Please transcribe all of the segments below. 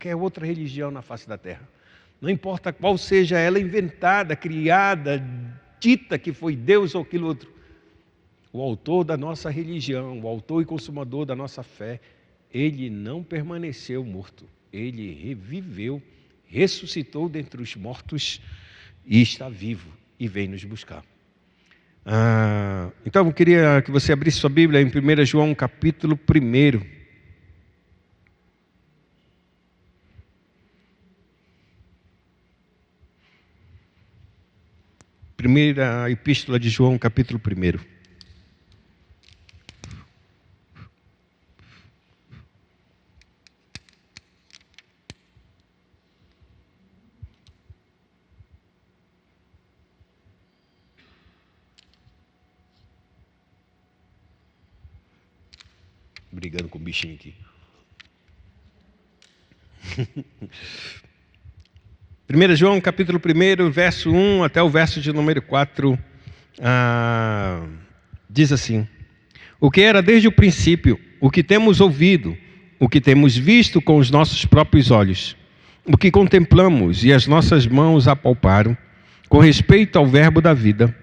qualquer outra religião na face da terra. Não importa qual seja ela inventada, criada, dita que foi Deus ou aquilo outro. O autor da nossa religião, o autor e consumador da nossa fé, ele não permaneceu morto. Ele reviveu, ressuscitou dentre os mortos e está vivo e vem nos buscar. Então eu queria que você abrisse sua Bíblia em 1 João capítulo 1. Primeira Epístola de João, capítulo 1. Brigando com o bichinho aqui. 1 João capítulo 1, verso 1 até o verso de número 4, diz assim: o que era desde o princípio, o que temos ouvido, o que temos visto com os nossos próprios olhos, o que contemplamos e as nossas mãos apalparam, com respeito ao verbo da vida,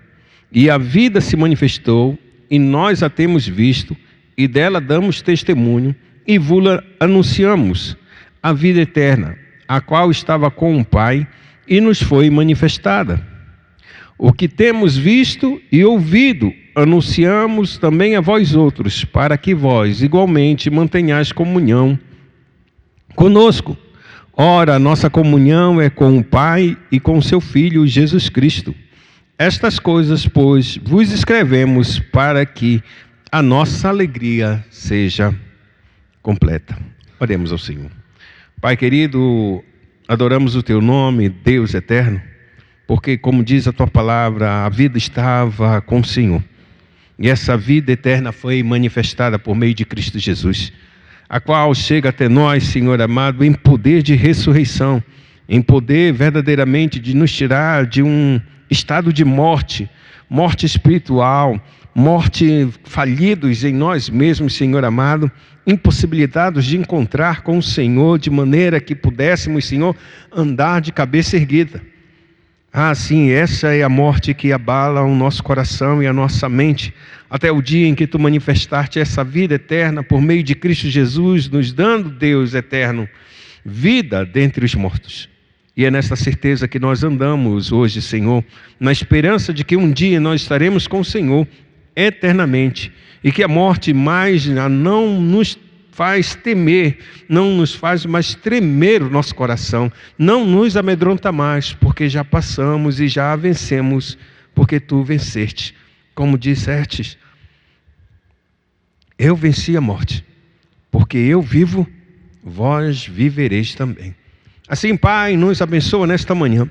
e a vida se manifestou, e nós a temos visto, e dela damos testemunho, e vula anunciamos a vida eterna, a qual estava com o Pai, e nos foi manifestada. O que temos visto e ouvido, anunciamos também a vós outros, para que vós igualmente mantenhais comunhão conosco. Ora, a nossa comunhão é com o Pai e com o seu Filho Jesus Cristo. Estas coisas, pois, vos escrevemos para que a nossa alegria seja completa. Oremos ao Senhor. Pai querido, adoramos o Teu nome, Deus eterno, porque, como diz a Tua palavra, a vida estava com o Senhor. E essa vida eterna foi manifestada por meio de Cristo Jesus, a qual chega até nós, Senhor amado, em poder de ressurreição, em poder verdadeiramente de nos tirar de um estado de morte, morte espiritual, morte falidos em nós mesmos, Senhor amado, impossibilitados de encontrar com o Senhor, de maneira que pudéssemos, Senhor, andar de cabeça erguida. Sim, essa é a morte que abala o nosso coração e a nossa mente, até o dia em que Tu manifestaste essa vida eterna por meio de Cristo Jesus, nos dando, Deus eterno, vida dentre os mortos. E é nessa certeza que nós andamos hoje, Senhor, na esperança de que um dia nós estaremos com o Senhor eternamente, e que a morte mais não nos faz temer, não nos faz mais tremer o nosso coração, não nos amedronta mais, porque já passamos e já vencemos, porque Tu venceste. Como disseste, eu venci a morte, porque eu vivo, vós vivereis também. Assim, Pai, nos abençoa nesta manhã,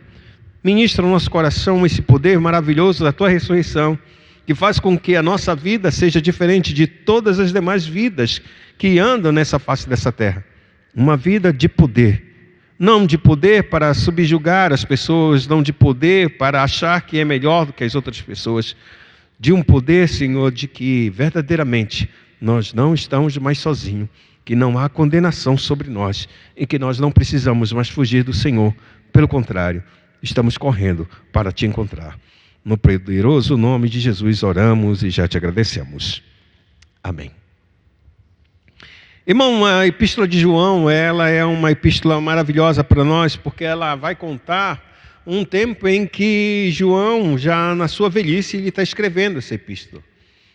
ministra no nosso coração esse poder maravilhoso da Tua ressurreição, que faz com que a nossa vida seja diferente de todas as demais vidas que andam nessa face dessa terra. Uma vida de poder. Não de poder para subjugar as pessoas, não de poder para achar que é melhor do que as outras pessoas. De um poder, Senhor, de que verdadeiramente nós não estamos mais sozinhos, que não há condenação sobre nós, e que nós não precisamos mais fugir do Senhor. Pelo contrário, estamos correndo para Te encontrar. No poderoso nome de Jesus oramos e já Te agradecemos. Amém. Irmão, a Epístola de João, ela é uma epístola maravilhosa para nós, porque ela vai contar um tempo em que João, já na sua velhice, ele está escrevendo essa epístola.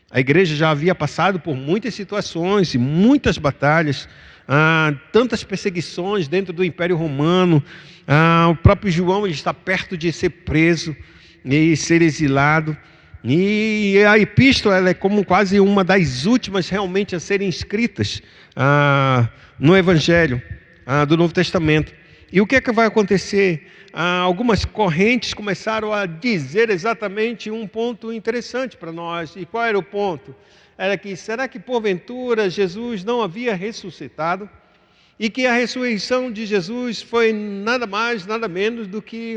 A igreja já havia passado por muitas situações e muitas batalhas, tantas perseguições dentro do Império Romano. O próprio João, ele está perto de ser preso e ser exilado, e a epístola ela é como quase uma das últimas realmente a serem escritas no Evangelho do Novo Testamento. E o que é que vai acontecer? Algumas correntes começaram a dizer exatamente um ponto interessante para nós. E qual era o ponto? Era que, será que porventura Jesus não havia ressuscitado? E que a ressurreição de Jesus foi nada mais, nada menos do que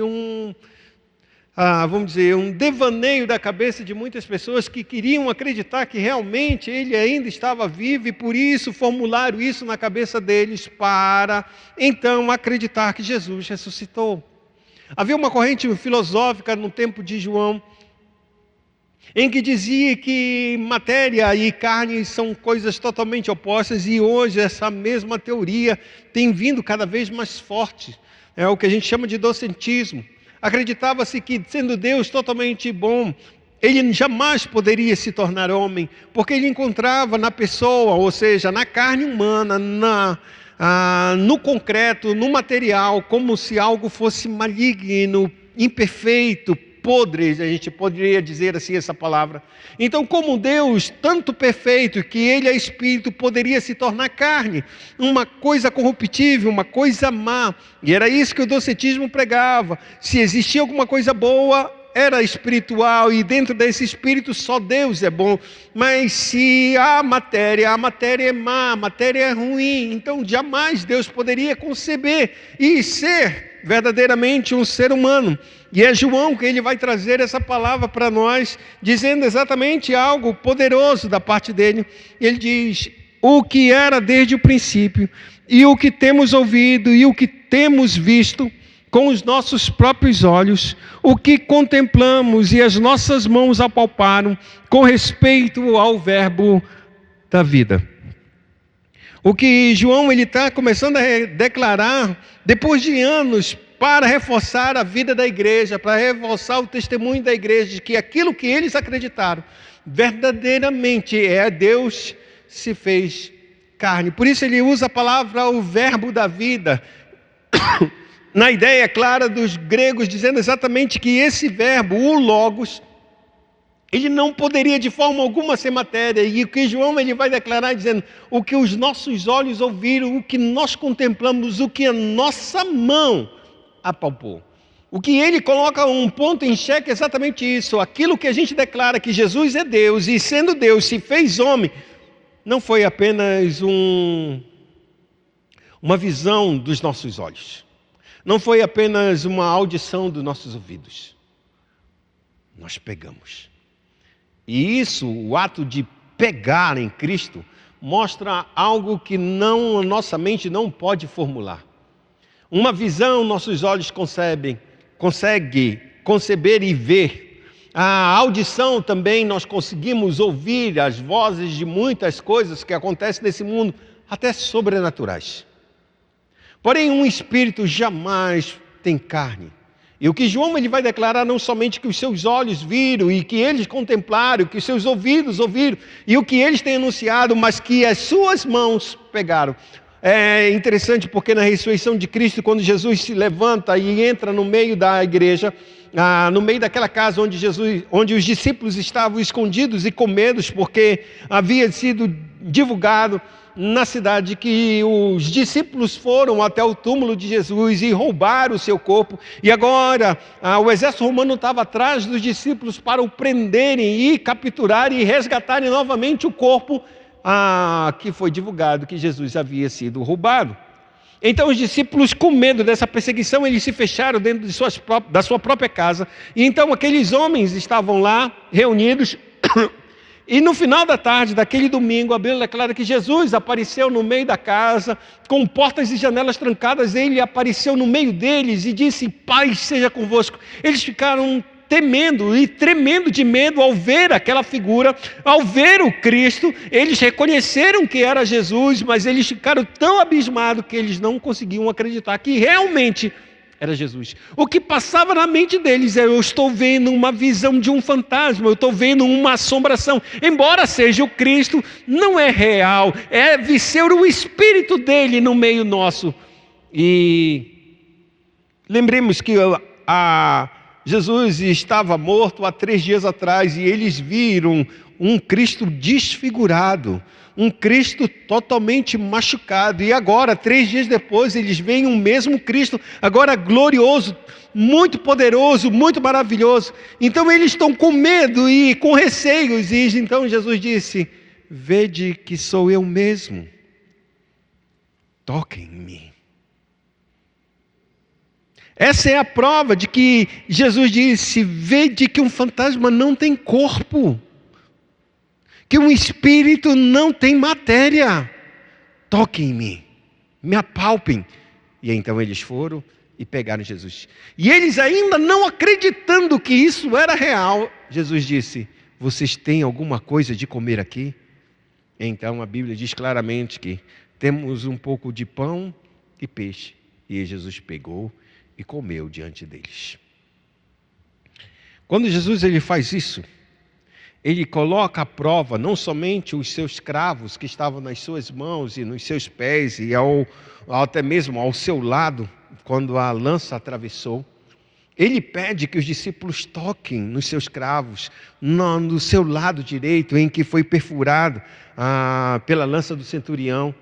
vamos dizer, um devaneio da cabeça de muitas pessoas que queriam acreditar que realmente ele ainda estava vivo e por isso formularam isso na cabeça deles para então acreditar que Jesus ressuscitou. Havia uma corrente filosófica no tempo de João em que dizia que matéria e carne são coisas totalmente opostas, e hoje essa mesma teoria tem vindo cada vez mais forte. É o que a gente chama de docentismo. Acreditava-se que, sendo Deus totalmente bom, ele jamais poderia se tornar homem, porque ele encontrava na pessoa, ou seja, na carne humana, no concreto, no material, como se algo fosse maligno, imperfeito, podre, a gente poderia dizer assim essa palavra. Então, como Deus, tanto perfeito, que ele é espírito, poderia se tornar carne, uma coisa corruptível, uma coisa má, e era isso que o docetismo pregava. Se existia alguma coisa boa, era espiritual, e dentro desse espírito só Deus é bom. Mas se a matéria é má, a matéria é ruim, então jamais Deus poderia conceber e ser verdadeiramente um ser humano. E é João que ele vai trazer essa palavra para nós, dizendo exatamente algo poderoso da parte dele. Ele diz: o que era desde o princípio, e o que temos ouvido, e o que temos visto com os nossos próprios olhos, o que contemplamos e as nossas mãos apalparam com respeito ao verbo da vida. O que João está começando a declarar, depois de anos, para reforçar a vida da igreja, para reforçar o testemunho da igreja, de que aquilo que eles acreditaram, verdadeiramente Deus se fez carne. Por isso ele usa a palavra o verbo da vida, na ideia clara dos gregos, dizendo exatamente que esse verbo, o logos, ele não poderia de forma alguma ser matéria. E o que João ele vai declarar dizendo: o que os nossos olhos ouviram, o que nós contemplamos, o que a nossa mão apalpou. O que ele coloca um ponto em xeque é exatamente isso. Aquilo que a gente declara que Jesus é Deus, e sendo Deus se fez homem, não foi apenas uma visão dos nossos olhos. Não foi apenas uma audição dos nossos ouvidos. Nós pegamos. E isso, o ato de pegar em Cristo, mostra algo que a nossa mente não pode formular. Uma visão nossos olhos conseguem conceber e ver. A audição também nós conseguimos ouvir as vozes de muitas coisas que acontecem nesse mundo, até sobrenaturais. Porém, um espírito jamais tem carne. E o que João ele vai declarar não somente que os seus olhos viram e que eles contemplaram, que os seus ouvidos ouviram e o que eles têm anunciado, mas que as suas mãos pegaram. É interessante porque na ressurreição de Cristo, quando Jesus se levanta e entra no meio da igreja, no meio daquela casa onde os discípulos estavam escondidos e com medo, porque havia sido divulgado na cidade que os discípulos foram até o túmulo de Jesus e roubaram o seu corpo, e agora o exército romano estava atrás dos discípulos para o prenderem e capturarem e resgatarem novamente o corpo que foi divulgado que Jesus havia sido roubado. Então os discípulos, com medo dessa perseguição, eles se fecharam dentro da sua própria casa, e então aqueles homens estavam lá reunidos. E no final da tarde daquele domingo, a Bíblia declara que Jesus apareceu no meio da casa, com portas e janelas trancadas. Ele apareceu no meio deles e disse: paz seja convosco. Eles ficaram temendo e tremendo de medo ao ver aquela figura, ao ver o Cristo. Eles reconheceram que era Jesus, mas eles ficaram tão abismados que eles não conseguiam acreditar que realmente era Jesus. O que passava na mente deles é: eu estou vendo uma visão de um fantasma, eu estou vendo uma assombração. Embora seja o Cristo, não é real, deve ser o Espírito dele no meio nosso. E lembremos que Jesus estava morto há 3 dias atrás, e eles viram um Cristo desfigurado, um Cristo totalmente machucado, e agora, 3 dias depois, eles veem o mesmo Cristo, agora glorioso, muito poderoso, muito maravilhoso. Então eles estão com medo e com receios, e então Jesus disse: vede que sou eu mesmo, toquem em mim. Essa é a prova de que Jesus disse: vede que um fantasma não tem corpo, que um espírito não tem matéria. Toquem em mim, me apalpem. E então eles foram e pegaram Jesus. E eles ainda não acreditando que isso era real, Jesus disse: vocês têm alguma coisa de comer aqui? Então a Bíblia diz claramente que temos um pouco de pão e peixe. E Jesus pegou e comeu diante deles. Quando Jesus ele faz isso, ele coloca à prova não somente os seus cravos que estavam nas suas mãos e nos seus pés e até mesmo ao seu lado, quando a lança atravessou. Ele pede que os discípulos toquem nos seus cravos, no seu lado direito, em que foi perfurado pela lança do centurião.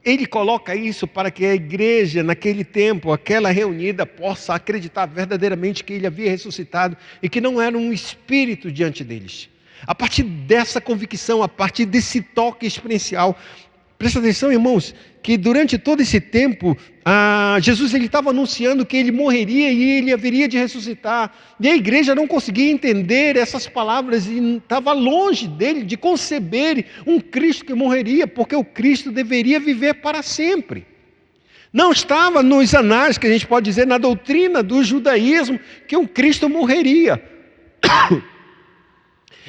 Ele coloca isso para que a igreja, naquele tempo, aquela reunida, possa acreditar verdadeiramente que ele havia ressuscitado e que não era um espírito diante deles. A partir dessa convicção, a partir desse toque experiencial, presta atenção, irmãos, que durante todo esse tempo, Jesus ele estava anunciando que ele morreria e ele haveria de ressuscitar. E a igreja não conseguia entender essas palavras e estava longe dele de conceber um Cristo que morreria, porque o Cristo deveria viver para sempre. Não estava nos anais, que a gente pode dizer, na doutrina do judaísmo, que um Cristo morreria.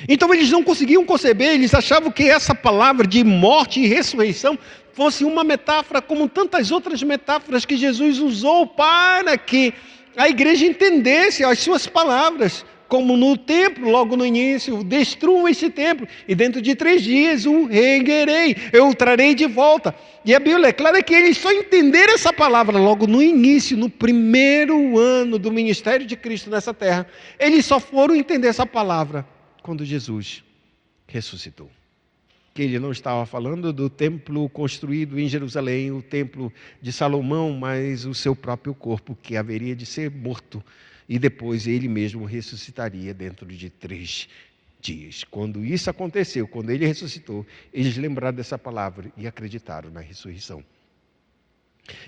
Então eles não conseguiam conceber, eles achavam que essa palavra de morte e ressurreição fosse uma metáfora como tantas outras metáforas que Jesus usou para que a igreja entendesse as suas palavras, como no templo, logo no início: destruam este templo e dentro de 3 dias o reerguerei, eu o trarei de volta. E a Bíblia é clara que eles só entenderam essa palavra logo no início, no primeiro ano do ministério de Cristo nessa terra. Eles só foram entender essa palavra quando Jesus ressuscitou. Que ele não estava falando do templo construído em Jerusalém, o templo de Salomão, mas o seu próprio corpo, que haveria de ser morto, e depois ele mesmo ressuscitaria dentro de 3 dias. Quando isso aconteceu, quando ele ressuscitou, eles lembraram dessa palavra e acreditaram na ressurreição.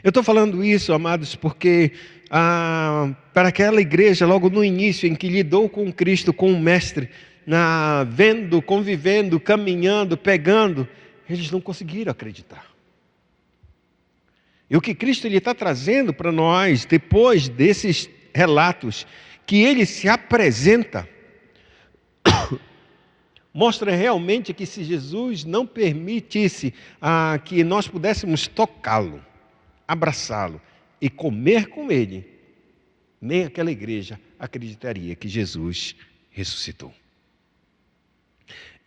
Eu estou falando isso, amados, porque para aquela igreja, logo no início, em que lidou com Cristo, com o Mestre, vendo, convivendo, caminhando, pegando, eles não conseguiram acreditar. E o que Cristo está trazendo para nós, depois desses relatos, que ele se apresenta, mostra realmente que se Jesus não permitisse que nós pudéssemos tocá-lo, abraçá-lo e comer com ele, nem aquela igreja acreditaria que Jesus ressuscitou.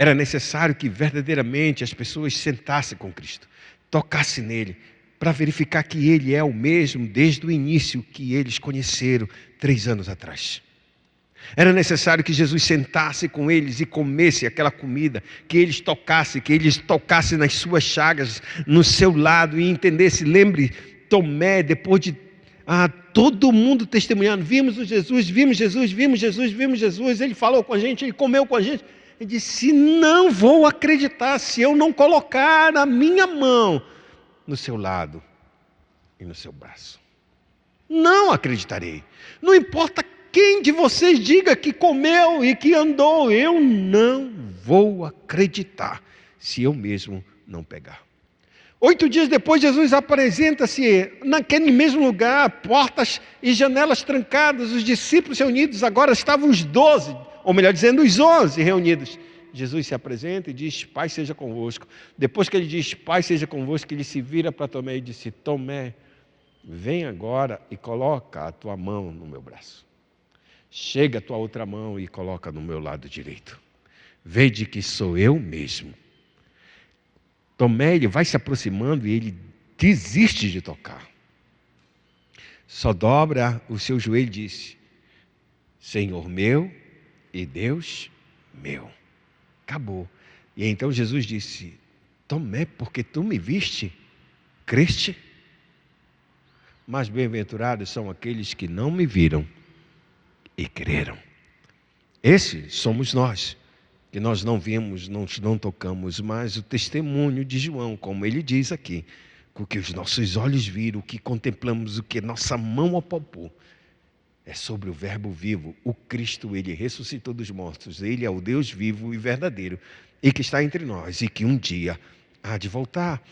Era necessário que verdadeiramente as pessoas sentassem com Cristo, tocassem nele, para verificar que ele é o mesmo desde o início que eles conheceram 3 anos atrás. Era necessário que Jesus sentasse com eles e comesse aquela comida, que eles tocassem nas suas chagas, no seu lado, e entendesse. Lembre, Tomé, depois de todo mundo testemunhando: vimos o Jesus, vimos Jesus, vimos Jesus, vimos Jesus, ele falou com a gente, ele comeu com a gente. Ele disse: não vou acreditar se eu não colocar a minha mão no seu lado e no seu braço. Não acreditarei. Não importa quem de vocês diga que comeu e que andou, eu não vou acreditar se eu mesmo não pegar. 8 dias depois, Jesus apresenta-se naquele mesmo lugar, portas e janelas trancadas, os discípulos reunidos. Agora estavam os 12, ou melhor dizendo, os 11 reunidos. Jesus se apresenta e diz: Pai seja convosco. Depois que ele diz Pai seja convosco, ele se vira para Tomé e disse: Tomé, vem agora e coloca a tua mão no meu braço. Chega a tua outra mão e coloca no meu lado direito. Vede que sou eu mesmo. Tomé, ele vai se aproximando e ele desiste de tocar. Só dobra o seu joelho e disse: Senhor meu e Deus meu. Acabou. E então Jesus disse: Tomé, porque tu me viste, creste? Mas bem-aventurados são aqueles que não me viram e creram. Esses somos nós, que nós não vimos, não tocamos, mas o testemunho de João, como ele diz aqui, o que os nossos olhos viram, o que contemplamos, o que nossa mão apalpou, É sobre o Verbo vivo. O Cristo, ele ressuscitou dos mortos. Ele é o Deus vivo e verdadeiro e que está entre nós e que um dia há de voltar.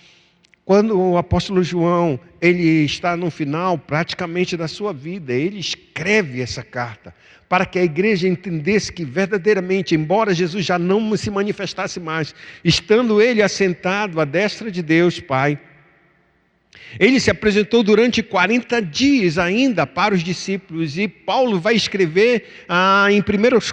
Quando o apóstolo João, ele está no final praticamente da sua vida, ele escreve essa carta para que a igreja entendesse que verdadeiramente, embora Jesus já não se manifestasse mais, estando ele assentado à destra de Deus Pai, ele se apresentou durante 40 dias ainda para os discípulos, e Paulo vai escrever em 1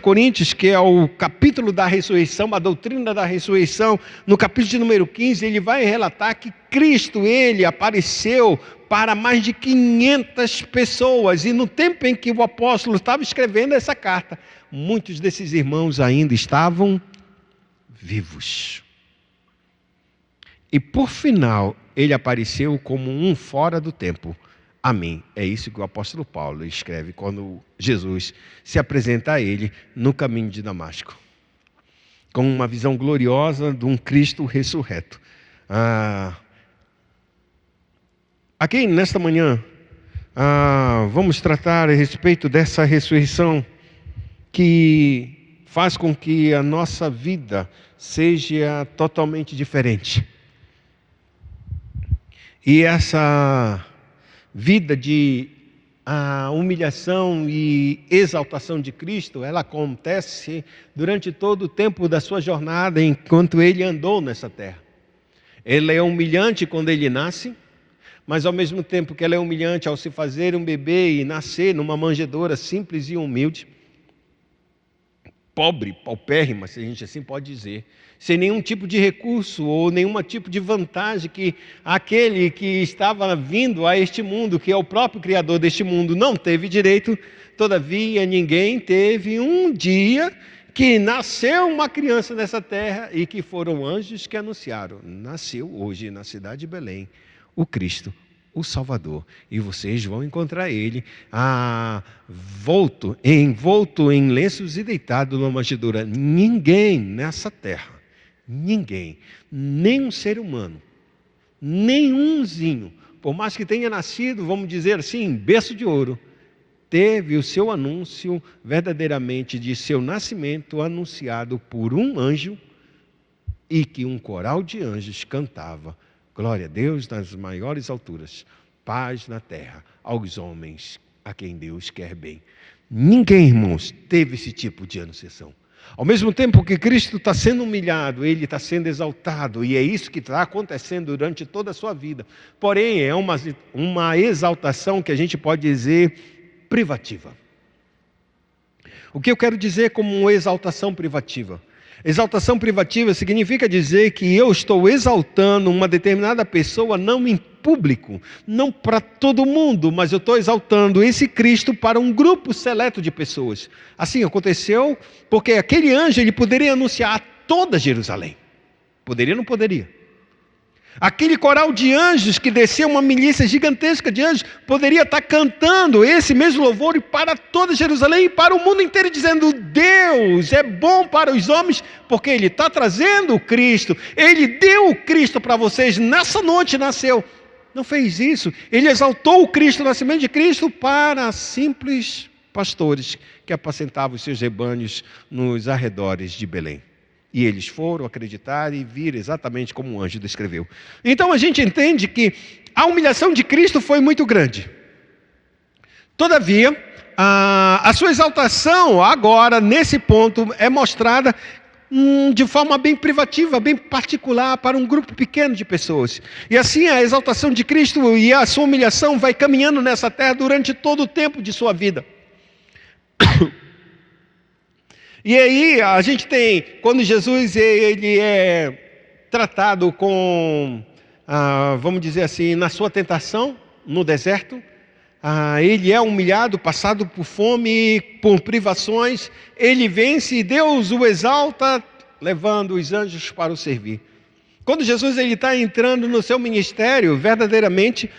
Coríntios, que é o capítulo da ressurreição, a doutrina da ressurreição, no capítulo de número 15, ele vai relatar que Cristo, ele apareceu para mais de 500 pessoas, e no tempo em que o apóstolo estava escrevendo essa carta, muitos desses irmãos ainda estavam vivos. E por final, ele apareceu como um fora do tempo. Amém. É isso que o apóstolo Paulo escreve quando Jesus se apresenta a ele no caminho de Damasco, com uma visão gloriosa de um Cristo ressurreto. Aqui nesta manhã, vamos tratar a respeito dessa ressurreição que faz com que a nossa vida seja totalmente diferente. E essa vida de humilhação e exaltação de Cristo, ela acontece durante todo o tempo da sua jornada, enquanto ele andou nessa terra. Ele é humilhante quando ele nasce, mas ao mesmo tempo que ele é humilhante ao se fazer um bebê e nascer numa manjedoura simples e humilde, pobre, paupérrima, se a gente assim pode dizer, sem nenhum tipo de recurso ou nenhum tipo de vantagem que aquele que estava vindo a este mundo, que é o próprio Criador deste mundo, não teve direito. Todavia, ninguém teve um dia que nasceu uma criança nessa terra e que foram anjos que anunciaram. Nasceu hoje na cidade de Belém o Cristo, o Salvador, e vocês vão encontrar ele envolto em lenços e deitado numa manjedoura. Ninguém nessa terra, ninguém, nem um ser humano, nenhumzinho, por mais que tenha nascido, vamos dizer assim, em berço de ouro, teve o seu anúncio verdadeiramente de seu nascimento anunciado por um anjo, e que um coral de anjos cantava: glória a Deus nas maiores alturas, paz na terra aos homens a quem Deus quer bem. Ninguém, irmãos, teve esse tipo de anunciação. Ao mesmo tempo que Cristo está sendo humilhado, ele está sendo exaltado, e é isso que está acontecendo durante toda a sua vida. Porém, é uma exaltação que a gente pode dizer privativa. O que eu quero dizer como uma exaltação privativa? Exaltação privativa significa dizer que eu estou exaltando uma determinada pessoa não em público, não para todo mundo, mas eu estou exaltando esse Cristo para um grupo seleto de pessoas. Assim aconteceu porque aquele anjo ele poderia anunciar a toda Jerusalém. Poderia ou não poderia? Aquele coral de anjos que desceu, uma milícia gigantesca de anjos, poderia estar cantando esse mesmo louvor para toda Jerusalém e para o mundo inteiro, dizendo: Deus é bom para os homens, porque Ele está trazendo o Cristo. Ele deu o Cristo para vocês, nessa noite nasceu. Não fez isso. Ele exaltou o Cristo, o nascimento de Cristo, para simples pastores que apacentavam os seus rebanhos nos arredores de Belém. E eles foram acreditar e viram exatamente como o anjo descreveu. Então a gente entende que a humilhação de Cristo foi muito grande. Todavia, a sua exaltação agora, nesse ponto, é mostrada de forma bem privativa, bem particular, para um grupo pequeno de pessoas. E assim a exaltação de Cristo e a sua humilhação vai caminhando nessa terra durante todo o tempo de sua vida. E aí a gente tem, quando Jesus ele é tratado com, vamos dizer assim, na sua tentação, no deserto, ele é humilhado, passado por fome, por privações, ele vence e Deus o exalta, levando os anjos para o servir. Quando Jesus está entrando no seu ministério, verdadeiramente,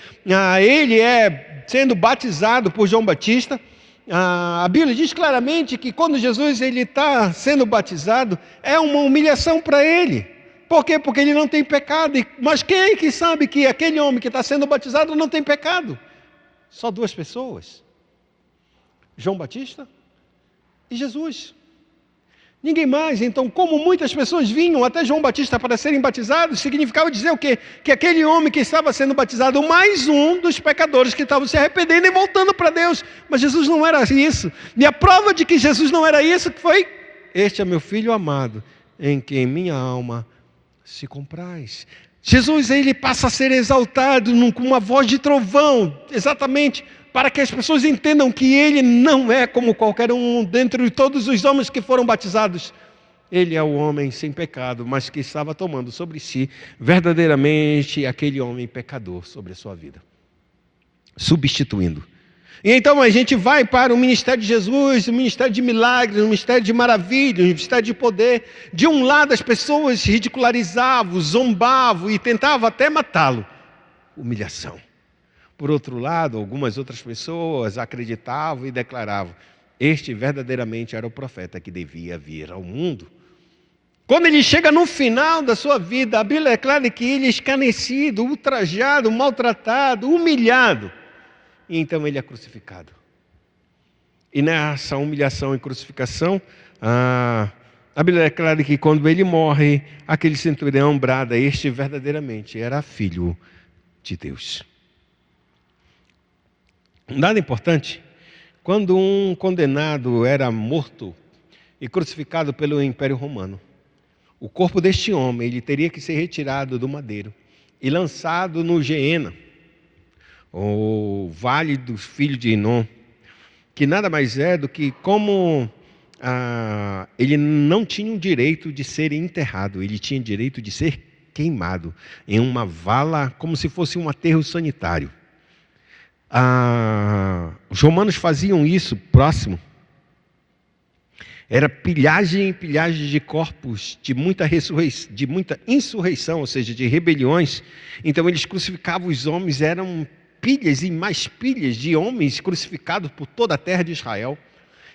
ele é sendo batizado por João Batista. A Bíblia diz claramente que quando Jesus está sendo batizado, é uma humilhação para ele. Por quê? Porque ele não tem pecado. Mas quem é que sabe que aquele homem que está sendo batizado não tem pecado? Só duas pessoas. João Batista e Jesus. Ninguém mais. Então, como muitas pessoas vinham até João Batista para serem batizados, significava dizer o quê? Que aquele homem que estava sendo batizado, mais um dos pecadores que estavam se arrependendo e voltando para Deus. Mas Jesus não era isso. E a prova de que Jesus não era isso foi: este é meu filho amado, em quem minha alma se compraz. Jesus, ele passa a ser exaltado com uma voz de trovão, exatamente para que as pessoas entendam que ele não é como qualquer um dentre todos os homens que foram batizados. Ele é o homem sem pecado, mas que estava tomando sobre si verdadeiramente aquele homem pecador sobre a sua vida, substituindo. E então a gente vai para o ministério de Jesus, o ministério de milagres, o ministério de maravilhas, o ministério de poder. De um lado as pessoas ridicularizavam, zombavam e tentavam até matá-lo. Humilhação. Por outro lado, algumas outras pessoas acreditavam e declaravam: este verdadeiramente era o profeta que devia vir ao mundo. Quando ele chega no final da sua vida, a Bíblia declara que ele é escarnecido, ultrajado, maltratado, humilhado. E então ele é crucificado. E nessa humilhação e crucificação, a Bíblia declara que quando ele morre, aquele centurião brada: este verdadeiramente era filho de Deus. Um dado importante: quando um condenado era morto e crucificado pelo Império Romano, o corpo deste homem ele teria que ser retirado do madeiro e lançado no Geena, o Vale dos Filhos de Inom, que nada mais é do que como ele não tinha o direito de ser enterrado, ele tinha direito de ser queimado em uma vala, como se fosse um aterro sanitário. Os romanos faziam isso próximo. Era pilhagem e pilhagem de corpos, de muita insurreição, ou seja, de rebeliões. Então eles crucificavam os homens, eram pilhas e mais pilhas de homens crucificados por toda a terra de Israel.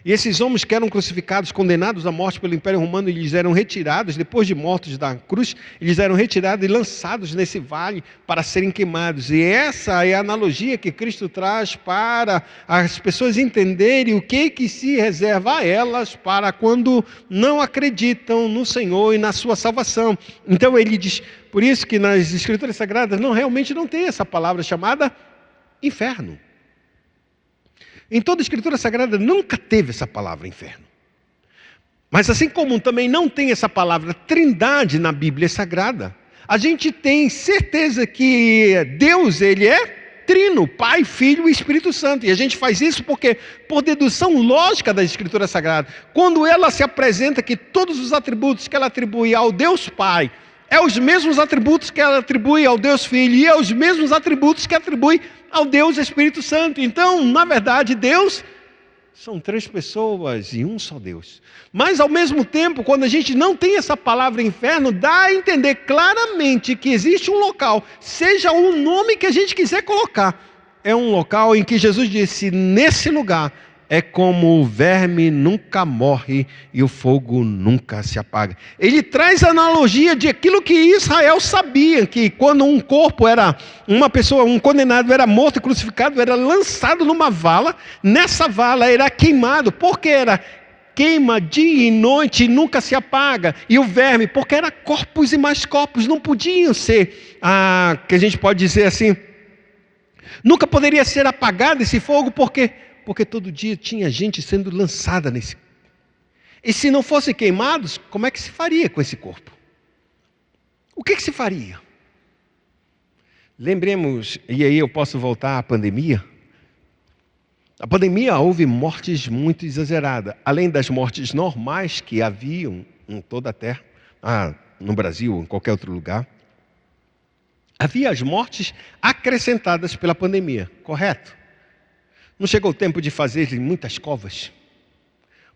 E esses homens que eram crucificados, condenados à morte pelo Império Romano, eles eram retirados, depois de mortos da cruz, eles eram retirados e lançados nesse vale para serem queimados. E essa é a analogia que Cristo traz para as pessoas entenderem o que se reserva a elas para quando não acreditam no Senhor e na sua salvação. Então ele diz, por isso que nas Escrituras Sagradas realmente não tem essa palavra chamada inferno. Em toda a Escritura Sagrada nunca teve essa palavra inferno. Mas assim como também não tem essa palavra trindade na Bíblia Sagrada, a gente tem certeza que Deus, ele é trino, Pai, Filho e Espírito Santo. E a gente faz isso porque, por dedução lógica da Escritura Sagrada, quando ela se apresenta que todos os atributos que ela atribui ao Deus Pai, é os mesmos atributos que ela atribui ao Deus Filho, e é os mesmos atributos que atribui ao Deus Espírito Santo. Então, na verdade, Deus são três pessoas e um só Deus. Mas, ao mesmo tempo, quando a gente não tem essa palavra inferno, dá a entender claramente que existe um local, seja o nome que a gente quiser colocar, é um local em que Jesus disse: nesse lugar é como o verme nunca morre e o fogo nunca se apaga. Ele traz a analogia de aquilo que Israel sabia, que quando um corpo era, uma pessoa, um condenado era morto e crucificado, era lançado numa vala, nessa vala era queimado, porque era queima dia e noite e nunca se apaga. E o verme, porque era corpos e mais corpos, não podiam ser, que a gente pode dizer assim, nunca poderia ser apagado esse fogo, porque todo dia tinha gente sendo lançada nesse. E se não fossem queimados, como é que se faria com esse corpo? O que se faria? Lembremos, e aí eu posso voltar à pandemia. A pandemia houve mortes muito exageradas, além das mortes normais que haviam em toda a terra, no Brasil ou em qualquer outro lugar. Havia as mortes acrescentadas pela pandemia, correto? Não chegou o tempo de fazer muitas covas,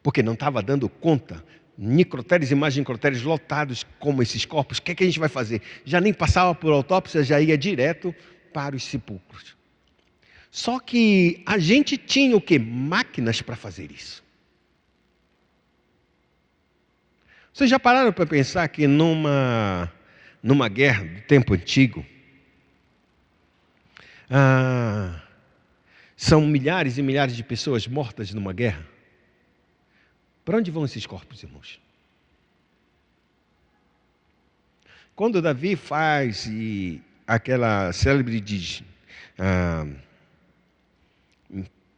porque não estava dando conta, necrotérios e mais necrotérios lotados como esses corpos. O que a gente vai fazer? Já nem passava por autópsia, já ia direto para os sepulcros. Só que a gente tinha o quê? Máquinas para fazer isso. Vocês já pararam para pensar que numa guerra do tempo antigo, são milhares e milhares de pessoas mortas numa guerra. Para onde vão esses corpos, irmãos? Quando Davi faz aquela célebre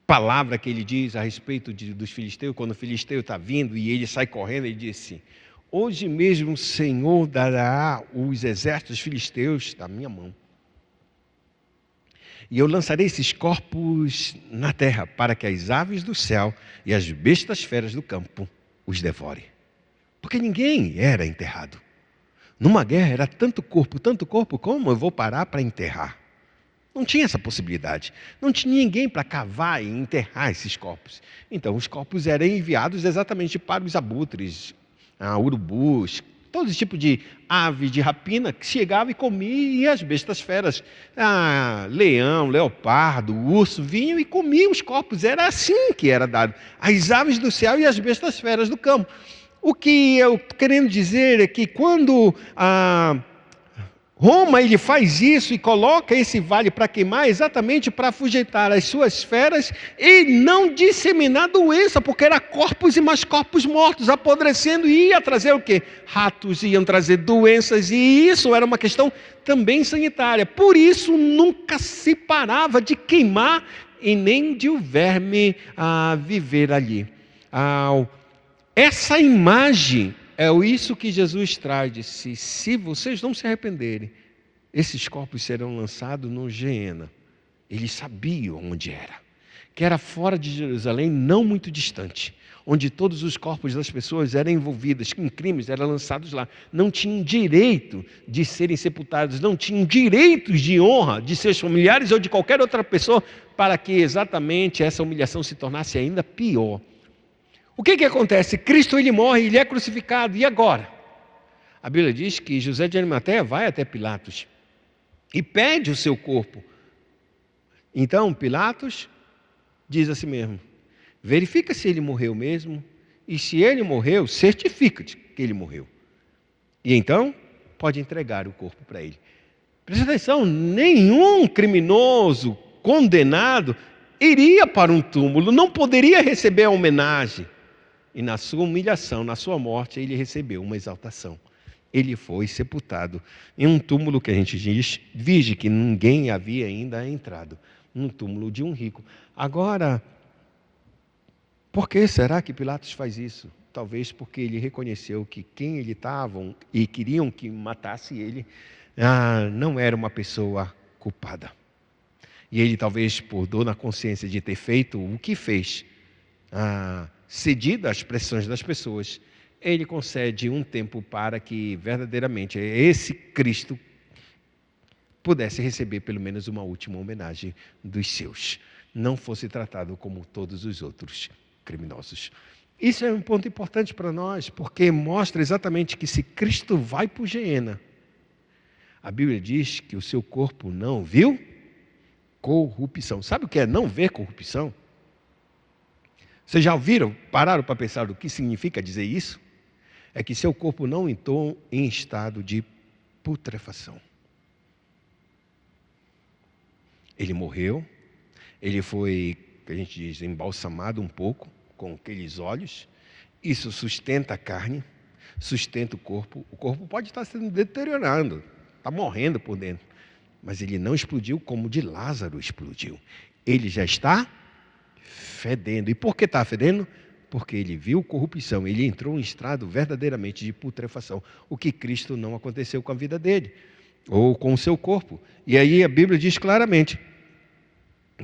palavra que ele diz a respeito dos filisteus, quando o filisteu está vindo e ele sai correndo, ele diz assim: hoje mesmo o Senhor dará os exércitos filisteus da minha mão. E eu lançarei esses corpos na terra, para que as aves do céu e as bestas feras do campo os devorem. Porque ninguém era enterrado. Numa guerra era tanto corpo, como eu vou parar para enterrar? Não tinha essa possibilidade. Não tinha ninguém para cavar e enterrar esses corpos. Então os corpos eram enviados exatamente para os abutres, urubus, todo esse tipo de ave de rapina que chegava e comia, e as bestas feras, leão, leopardo, urso, vinham e comiam os corpos. Era assim que era dado. As aves do céu e as bestas feras do campo. O que eu estou querendo dizer é que quando Roma ele faz isso e coloca esse vale para queimar, exatamente para afugentar as suas feras e não disseminar doença, porque era corpos e mais corpos mortos, apodrecendo, e ia trazer o quê? Ratos, iam trazer doenças, e isso era uma questão também sanitária. Por isso nunca se parava de queimar e nem de o verme viver ali. Essa imagem é isso que Jesus traz. Disse: se vocês não se arrependerem, esses corpos serão lançados no Geena. Eles sabiam onde era, que era fora de Jerusalém, não muito distante, onde todos os corpos das pessoas eram envolvidas em crimes, eram lançados lá. Não tinham direito de serem sepultados, não tinham direitos de honra de seus familiares ou de qualquer outra pessoa, para que exatamente essa humilhação se tornasse ainda pior. O que acontece? Cristo ele morre, ele é crucificado, e agora? A Bíblia diz que José de Arimateia vai até Pilatos e pede o seu corpo. Então Pilatos diz a si mesmo: verifica se ele morreu mesmo, e se ele morreu, certifica-te que ele morreu. E então pode entregar o corpo para ele. Presta atenção, nenhum criminoso condenado iria para um túmulo, não poderia receber a homenagem. E na sua humilhação, na sua morte, ele recebeu uma exaltação. Ele foi sepultado em um túmulo que a gente diz, vige que ninguém havia ainda entrado, no túmulo de um rico. Agora, por que será que Pilatos faz isso? Talvez porque ele reconheceu que quem ele estava e queriam que matasse ele, não era uma pessoa culpada. E ele talvez, por dor na consciência de ter feito o que fez, cedido às pressões das pessoas, ele concede um tempo para que verdadeiramente esse Cristo pudesse receber pelo menos uma última homenagem dos seus, não fosse tratado como todos os outros criminosos. Isso é um ponto importante para nós, porque mostra exatamente que se Cristo vai para o Geena, a Bíblia diz que o seu corpo não viu corrupção. Sabe o que é não ver corrupção? Vocês já ouviram, pararam para pensar o que significa dizer isso? É que seu corpo não entrou em estado de putrefação. Ele morreu, ele foi, a gente diz, embalsamado um pouco, com aqueles olhos. Isso sustenta a carne, sustenta o corpo. O corpo pode estar se deteriorando, está morrendo por dentro. Mas ele não explodiu como o de Lázaro explodiu. Ele já está fedendo. E por que está fedendo? Porque ele viu corrupção. Ele entrou em estado verdadeiramente de putrefação. O que Cristo não aconteceu com a vida dele, ou com o seu corpo. E aí a Bíblia diz claramente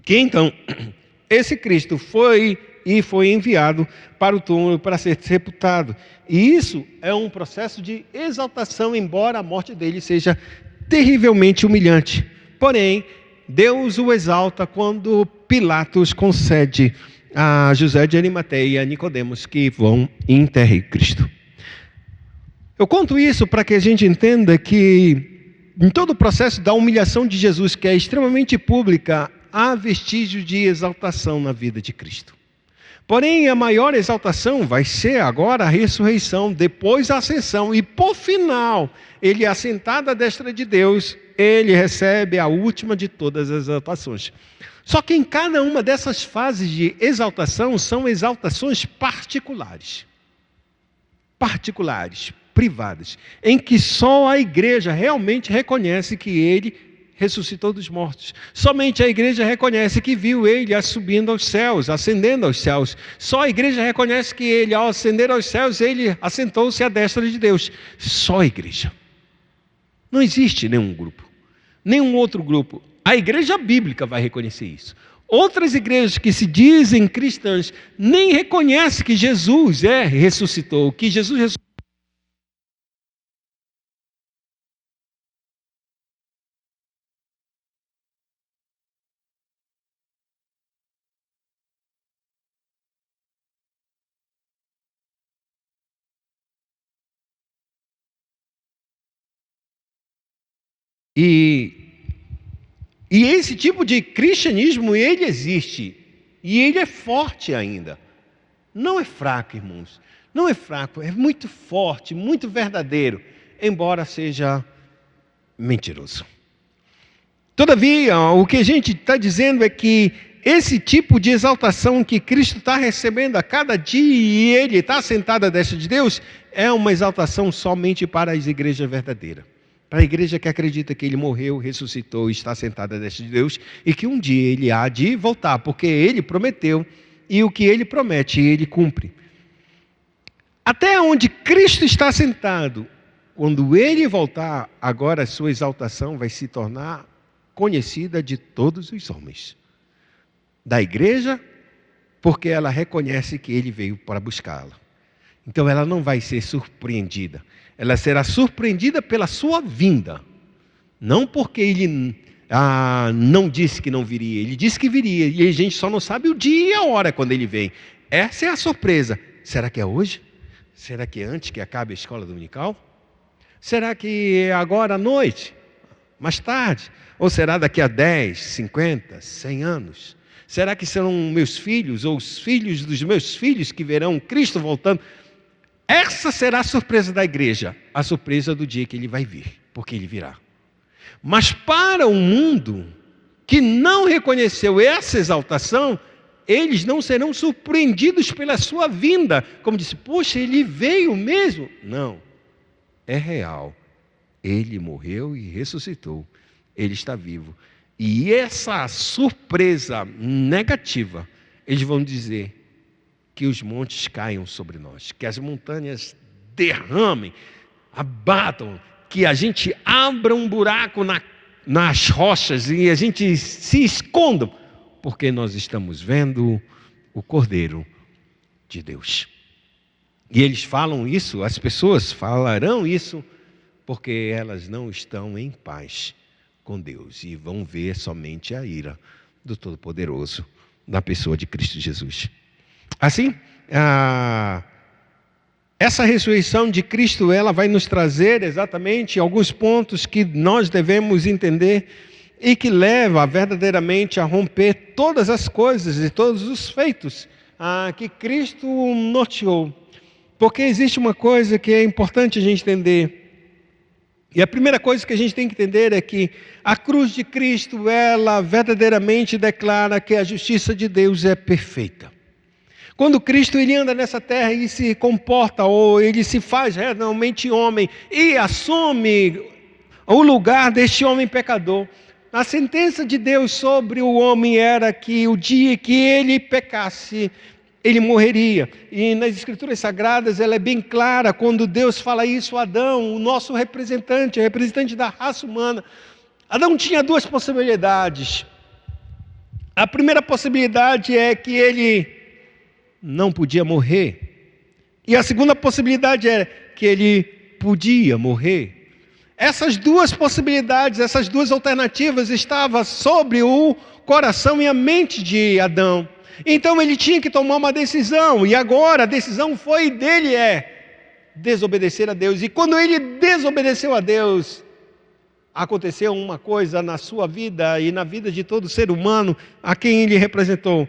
que então esse Cristo foi enviado para o túmulo para ser sepultado. E isso é um processo de exaltação, embora a morte dele seja terrivelmente humilhante. Porém, Deus o exalta quando Pilatos concede a José de Arimateia e a Nicodemos que vão e enterrem Cristo. Eu conto isso para que a gente entenda que em todo o processo da humilhação de Jesus, que é extremamente pública, há vestígios de exaltação na vida de Cristo. Porém, a maior exaltação vai ser agora a ressurreição, depois a ascensão, e por final, ele assentado à destra de Deus, ele recebe a última de todas as exaltações. Só que em cada uma dessas fases de exaltação são exaltações particulares, privadas, em que só a igreja realmente reconhece que ele ressuscitou dos mortos. Somente a igreja reconhece que viu ele subindo aos céus, ascendendo aos céus. Só a igreja reconhece que ele, ao ascender aos céus, ele assentou-se à destra de Deus. Só a igreja. Não existe nenhum grupo, nenhum outro grupo. A igreja bíblica vai reconhecer isso. Outras igrejas que se dizem cristãs nem reconhecem que Jesus ressuscitou, que Jesus ressuscitou. E esse tipo de cristianismo, ele existe. E ele é forte ainda. Não é fraco, irmãos. Não é fraco, é muito forte, muito verdadeiro, embora seja mentiroso. Todavia, o que a gente está dizendo é que esse tipo de exaltação que Cristo está recebendo a cada dia e ele está sentado à destra de Deus, é uma exaltação somente para as igrejas verdadeiras. Para a igreja que acredita que ele morreu, ressuscitou e está sentado à destra de Deus e que um dia ele há de voltar, porque ele prometeu e o que ele promete, ele cumpre. Até onde Cristo está sentado, quando ele voltar, agora a sua exaltação vai se tornar conhecida de todos os homens. Da igreja, porque ela reconhece que ele veio para buscá-la. Então ela não vai ser surpreendida. Ela será surpreendida pela sua vinda. Não porque ele não disse que não viria. Ele disse que viria. E a gente só não sabe o dia e a hora quando ele vem. Essa é a surpresa. Será que é hoje? Será que é antes que acabe a escola dominical? Será que é agora à noite? Mais tarde? Ou será daqui a 10, 50, 100 anos? Será que serão meus filhos ou os filhos dos meus filhos que verão Cristo voltando? Essa será a surpresa da igreja, a surpresa do dia que ele vai vir, porque ele virá. Mas para o mundo que não reconheceu essa exaltação, eles não serão surpreendidos pela sua vinda, como disse, poxa, ele veio mesmo? Não, é real. Ele morreu e ressuscitou, ele está vivo. E essa surpresa negativa, eles vão dizer que os montes caiam sobre nós, que as montanhas derramem, abatam, que a gente abra um buraco nas rochas e a gente se esconda, porque nós estamos vendo o Cordeiro de Deus. E eles falam isso, as pessoas falarão isso, porque elas não estão em paz com Deus e vão ver somente a ira do Todo-Poderoso na pessoa de Cristo Jesus. Assim, essa ressurreição de Cristo, ela vai nos trazer exatamente alguns pontos que nós devemos entender e que leva verdadeiramente a romper todas as coisas e todos os feitos que Cristo norteou. Porque existe uma coisa que é importante a gente entender. E a primeira coisa que a gente tem que entender é que a cruz de Cristo, ela verdadeiramente declara que a justiça de Deus é perfeita. Quando Cristo ele anda nessa terra e se comporta, ou ele se faz realmente homem e assume o lugar deste homem pecador, a sentença de Deus sobre o homem era que o dia que ele pecasse, ele morreria. E nas Escrituras Sagradas ela é bem clara, quando Deus fala isso a Adão, o nosso representante, o representante da raça humana. Adão tinha duas possibilidades. A primeira possibilidade é que ele não podia morrer. E a segunda possibilidade é que ele podia morrer. Essas duas possibilidades, essas duas alternativas estavam sobre o coração e a mente de Adão. Então ele tinha que tomar uma decisão, e agora a decisão foi dele, desobedecer a Deus. E quando ele desobedeceu a Deus, aconteceu uma coisa na sua vida e na vida de todo ser humano a quem ele representou.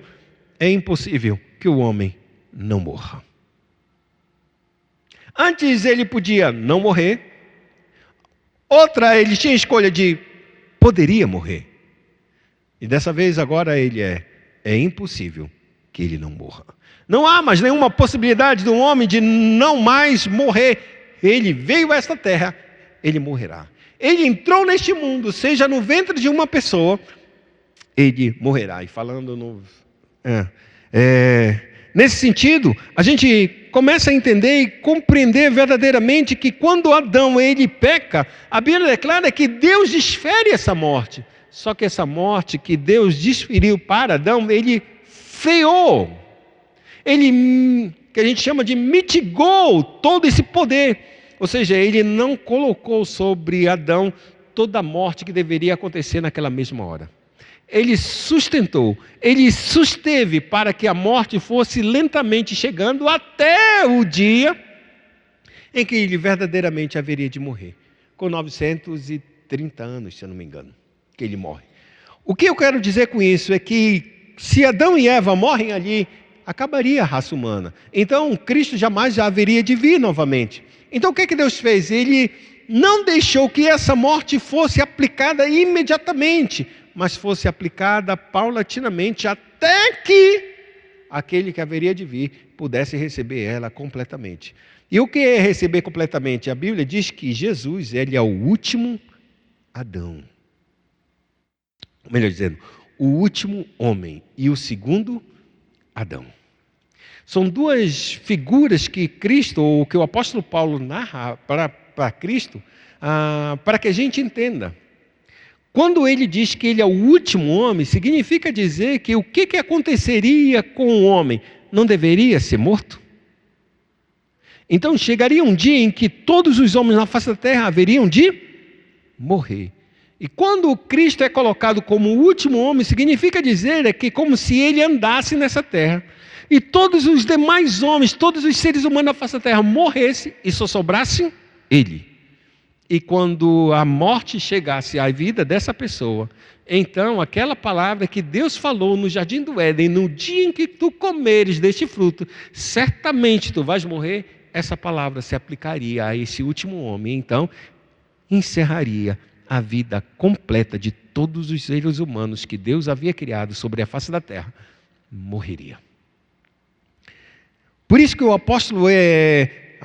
É impossível que o homem não morra. Antes ele podia não morrer. Outra, ele tinha a escolha de poderia morrer. E dessa vez agora é impossível que ele não morra. Não há mais nenhuma possibilidade do homem de não mais morrer. Ele veio a esta terra, ele morrerá. Ele entrou neste mundo, seja no ventre de uma pessoa, ele morrerá. E falando nesse sentido, a gente começa a entender e compreender verdadeiramente que quando Adão ele peca, a Bíblia declara que Deus desfere essa morte. Só que essa morte que Deus desferiu para Adão, ele freou. Ele, que a gente chama de mitigou todo esse poder. Ou seja, ele não colocou sobre Adão toda a morte que deveria acontecer naquela mesma hora. Ele sustentou, ele susteve para que a morte fosse lentamente chegando até o dia em que ele verdadeiramente haveria de morrer. Com 930 anos, se eu não me engano, que ele morre. O que eu quero dizer com isso é que se Adão e Eva morrem ali, acabaria a raça humana. Então Cristo jamais já haveria de vir novamente. Então o que Deus fez? Ele não deixou que essa morte fosse aplicada imediatamente, mas fosse aplicada paulatinamente até que aquele que haveria de vir pudesse receber ela completamente. E o que é receber completamente? A Bíblia diz que Jesus, ele é o último Adão. Melhor dizendo, o último homem e o segundo Adão. São duas figuras que Cristo, ou que o apóstolo Paulo narra para Cristo, para que a gente entenda. Quando ele diz que ele é o último homem, significa dizer que o que aconteceria com o homem? Não deveria ser morto? Então chegaria um dia em que todos os homens na face da terra haveriam de morrer. E quando Cristo é colocado como o último homem, significa dizer que como se ele andasse nessa terra, e todos os demais homens, todos os seres humanos na face da terra morressem, e só sobrasse ele. E quando a morte chegasse à vida dessa pessoa, então aquela palavra que Deus falou no jardim do Éden, no dia em que tu comeres deste fruto, certamente tu vais morrer, essa palavra se aplicaria a esse último homem. Então, encerraria a vida completa de todos os seres humanos que Deus havia criado sobre a face da terra, morreria. Por isso que o apóstolo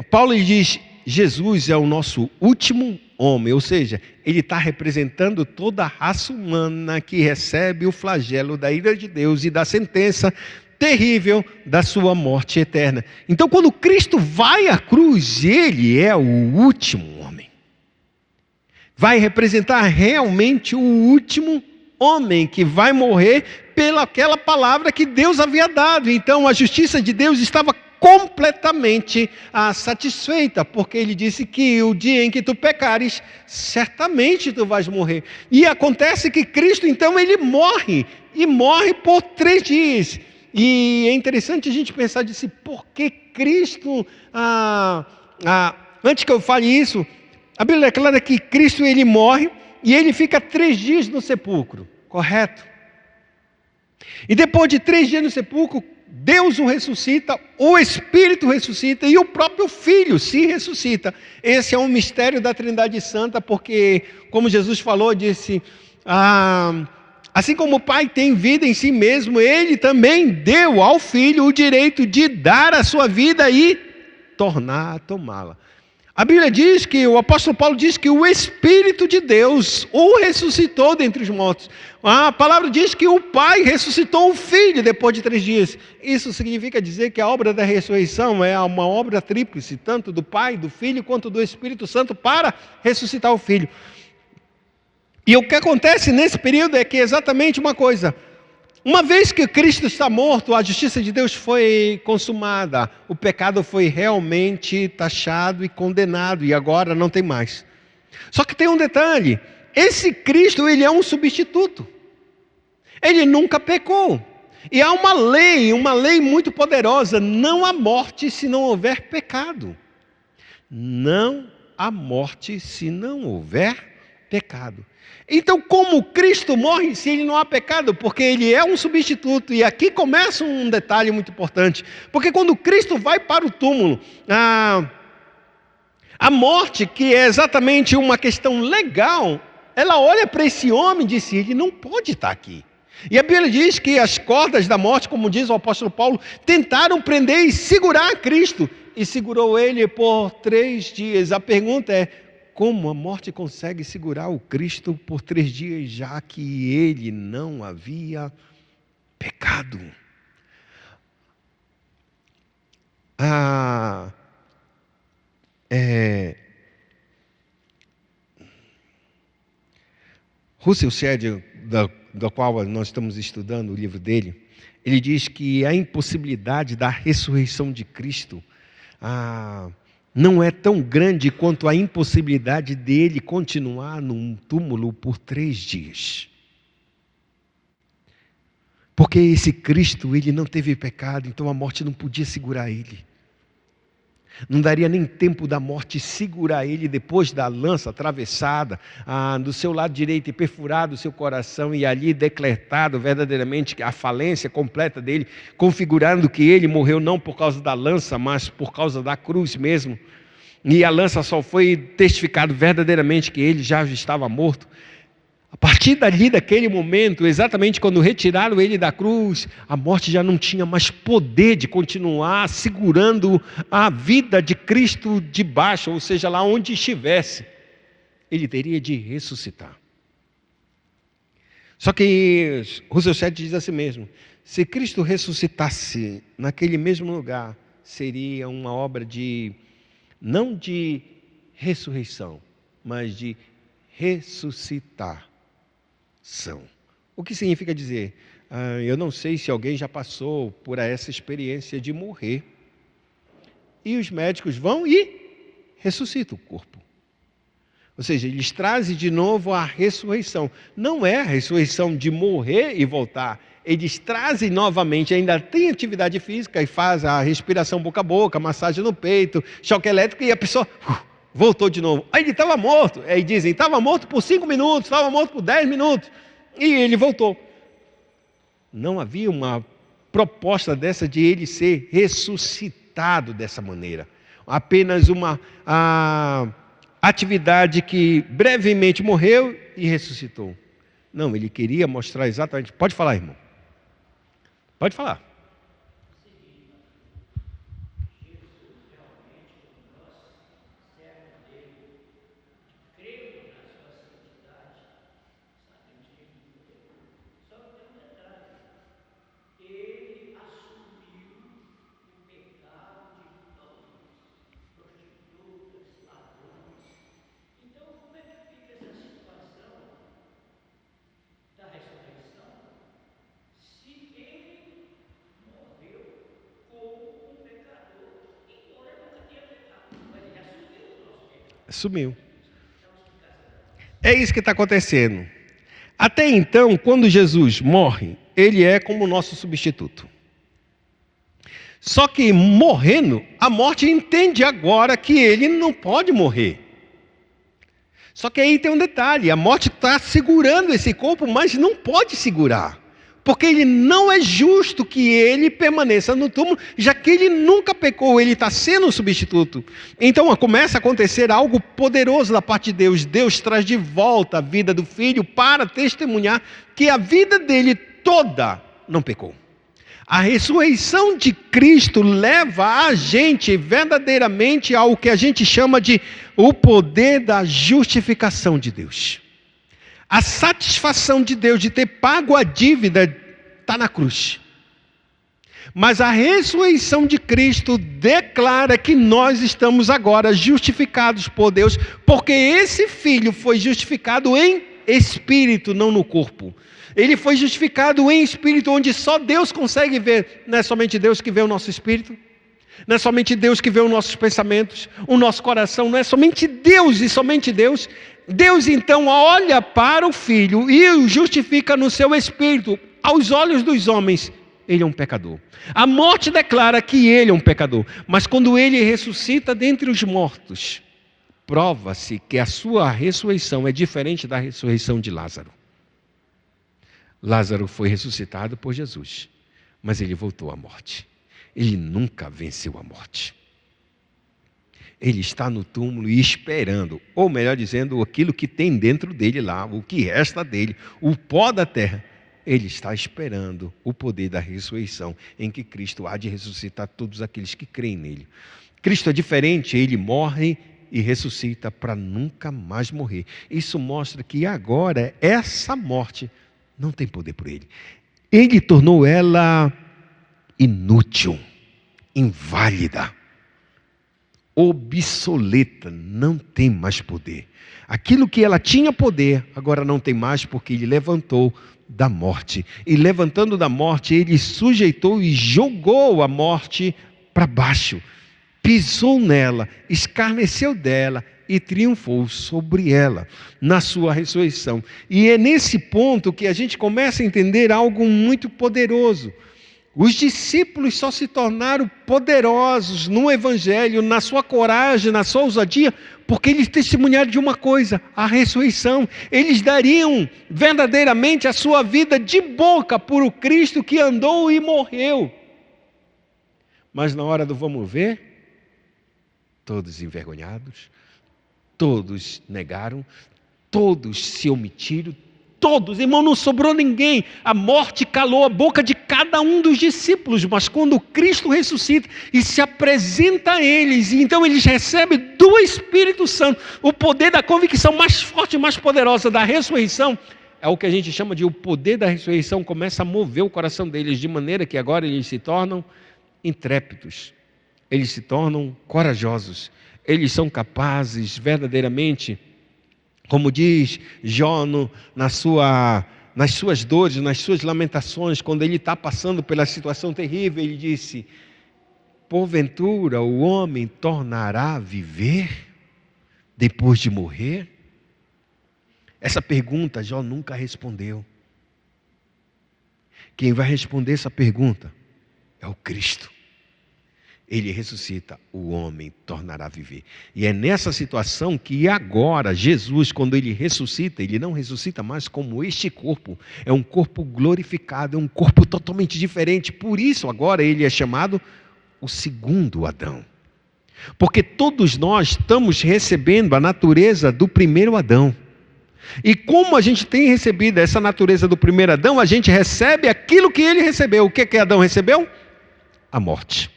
Paulo diz, Jesus é o nosso último homem, ou seja, ele está representando toda a raça humana que recebe o flagelo da ira de Deus e da sentença terrível da sua morte eterna. Então, quando Cristo vai à cruz, ele é o último homem. Vai representar realmente o último homem que vai morrer pelaquela palavra que Deus havia dado. Então, a justiça de Deus estava completamente satisfeita, porque ele disse que o dia em que tu pecares, certamente tu vais morrer. E acontece que Cristo, então, ele morre, e morre por 3 dias. E é interessante a gente pensar disso, por que Cristo, antes que eu fale isso, a Bíblia declara que Cristo ele morre, e ele fica 3 dias no sepulcro, correto? E depois de 3 dias no sepulcro, Deus o ressuscita, o Espírito ressuscita e o próprio Filho se ressuscita. Esse é um mistério da Trindade Santa, porque, como Jesus falou, disse, assim como o Pai tem vida em si mesmo, Ele também deu ao Filho o direito de dar a sua vida e tornar a tomá-la. A Bíblia diz que, o apóstolo Paulo diz que o Espírito de Deus o ressuscitou dentre os mortos. A palavra diz que o Pai ressuscitou o Filho depois de 3 dias. Isso significa dizer que a obra da ressurreição é uma obra tríplice, tanto do Pai, do Filho, quanto do Espírito Santo para ressuscitar o Filho. E o que acontece nesse período é que exatamente uma coisa. Uma vez que Cristo está morto, a justiça de Deus foi consumada. O pecado foi realmente taxado e condenado, e agora não tem mais. Só que tem um detalhe. Esse Cristo, ele é um substituto. Ele nunca pecou. E há uma lei muito poderosa. Não há morte se não houver pecado. Não há morte se não houver pecado. Então, como Cristo morre se ele não há pecado? Porque ele é um substituto. E aqui começa um detalhe muito importante. Porque quando Cristo vai para o túmulo, a morte, que é exatamente uma questão legal, ela olha para esse homem e diz, ele não pode estar aqui. E a Bíblia diz que as cordas da morte, como diz o apóstolo Paulo, tentaram prender e segurar Cristo. E segurou ele por 3 dias. A pergunta é, como a morte consegue segurar o Cristo por 3 dias, já que ele não havia pecado? Russell Shedd, da qual nós estamos estudando o livro dele, ele diz que a impossibilidade da ressurreição de Cristo não é tão grande quanto a impossibilidade dele continuar num túmulo por 3 dias. Porque esse Cristo, ele não teve pecado, então a morte não podia segurar ele. Não daria nem tempo da morte segurar ele depois da lança atravessada do seu lado direito e perfurado o seu coração e ali decretado verdadeiramente a falência completa dele, configurando que ele morreu não por causa da lança, mas por causa da cruz mesmo. E a lança só foi testificado verdadeiramente que ele já estava morto. A partir dali, daquele momento, exatamente quando retiraram ele da cruz, a morte já não tinha mais poder de continuar segurando a vida de Cristo debaixo, ou seja, lá onde estivesse. Ele teria de ressuscitar. Só que Russell Shedd diz assim mesmo, se Cristo ressuscitasse naquele mesmo lugar, seria uma obra não de ressurreição, mas de ressuscitar. O que significa dizer? Eu não sei se alguém já passou por essa experiência de morrer. E os médicos vão e ressuscitam o corpo. Ou seja, eles trazem de novo a ressurreição. Não é a ressurreição de morrer e voltar. Eles trazem novamente, ainda tem atividade física e faz a respiração boca a boca, massagem no peito, choque elétrico e a pessoa voltou de novo. Aí ele estava morto. Aí dizem, estava morto por 5 minutos, estava morto por 10 minutos. E ele voltou. Não havia uma proposta dessa de ele ser ressuscitado dessa maneira. Apenas uma atividade que brevemente morreu e ressuscitou. Não, ele queria mostrar exatamente... Pode falar, irmão. Pode falar. Sumiu. É isso que está acontecendo. Até então, quando Jesus morre, ele é como o nosso substituto. Só que morrendo, a morte entende agora que ele não pode morrer. Só que aí tem um detalhe, a morte está segurando esse corpo, mas não pode segurar. Porque ele não é justo que ele permaneça no túmulo, já que ele nunca pecou, ele está sendo um substituto. Então começa a acontecer algo poderoso da parte de Deus. Deus traz de volta a vida do filho para testemunhar que a vida dele toda não pecou. A ressurreição de Cristo leva a gente verdadeiramente ao que a gente chama de o poder da justificação de Deus. A satisfação de Deus de ter pago a dívida está na cruz. Mas a ressurreição de Cristo declara que nós estamos agora justificados por Deus, porque esse Filho foi justificado em espírito, não no corpo. Ele foi justificado em espírito, onde só Deus consegue ver. Não é somente Deus que vê o nosso espírito. Não é somente Deus que vê os nossos pensamentos, o nosso coração. Não é somente Deus e somente Deus. Deus então olha para o Filho e o justifica no seu espírito. Aos olhos dos homens, ele é um pecador. A morte declara que ele é um pecador. Mas quando ele ressuscita dentre os mortos, prova-se que a sua ressurreição é diferente da ressurreição de Lázaro. Lázaro foi ressuscitado por Jesus, mas ele voltou à morte. Ele nunca venceu a morte. Ele está no túmulo e esperando, ou melhor dizendo, aquilo que tem dentro dele lá, o que resta dele, o pó da terra, ele está esperando o poder da ressurreição, em que Cristo há de ressuscitar todos aqueles que creem nele. Cristo é diferente, ele morre e ressuscita para nunca mais morrer. Isso mostra que agora essa morte não tem poder por ele. Ele tornou ela inútil, inválida, obsoleta, não tem mais poder. Aquilo que ela tinha poder, agora não tem mais, porque ele levantou da morte. E levantando da morte, ele sujeitou e jogou a morte para baixo. Pisou nela, escarneceu dela e triunfou sobre ela na sua ressurreição. E é nesse ponto que a gente começa a entender algo muito poderoso. Os discípulos só se tornaram poderosos no Evangelho, na sua coragem, na sua ousadia, porque eles testemunharam de uma coisa, a ressurreição. Eles dariam verdadeiramente a sua vida de boca por o Cristo que andou e morreu. Mas na hora do vamos ver, todos envergonhados, todos negaram, todos se omitiram, todos, irmão, não sobrou ninguém. A morte calou a boca de cada um dos discípulos, mas quando Cristo ressuscita e se apresenta a eles, e então eles recebem do Espírito Santo o poder da convicção mais forte e mais poderosa da ressurreição. É o que a gente chama de o poder da ressurreição começa a mover o coração deles, de maneira que agora eles se tornam intrépidos, eles se tornam corajosos, eles são capazes verdadeiramente, como diz Jó nas suas dores, nas suas lamentações, quando ele está passando pela situação terrível, ele disse: porventura o homem tornará a viver depois de morrer? Essa pergunta Jó nunca respondeu. Quem vai responder essa pergunta é o Cristo. Ele ressuscita, o homem tornará a viver. E é nessa situação que agora Jesus, quando ele ressuscita, ele não ressuscita mais como este corpo. É um corpo glorificado, é um corpo totalmente diferente. Por isso agora ele é chamado o segundo Adão. Porque todos nós estamos recebendo a natureza do primeiro Adão. E como a gente tem recebido essa natureza do primeiro Adão, a gente recebe aquilo que ele recebeu. O que Adão recebeu? A morte.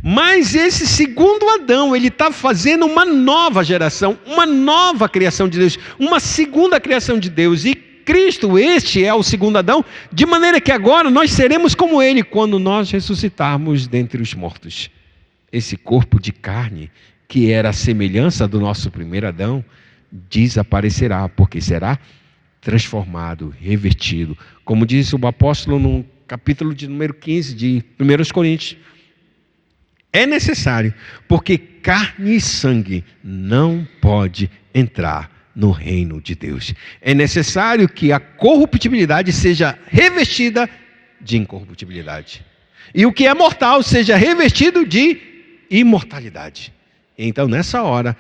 Mas esse segundo Adão, ele está fazendo uma nova geração, uma nova criação de Deus, uma segunda criação de Deus. E Cristo, este é o segundo Adão, de maneira que agora nós seremos como ele, quando nós ressuscitarmos dentre os mortos. Esse corpo de carne, que era a semelhança do nosso primeiro Adão, desaparecerá, porque será transformado, revertido. Como disse o apóstolo no capítulo de número 15 de 1 Coríntios, é necessário, porque carne e sangue não pode entrar no reino de Deus. É necessário que a corruptibilidade seja revestida de incorruptibilidade. E o que é mortal seja revestido de imortalidade. Então, nessa hora,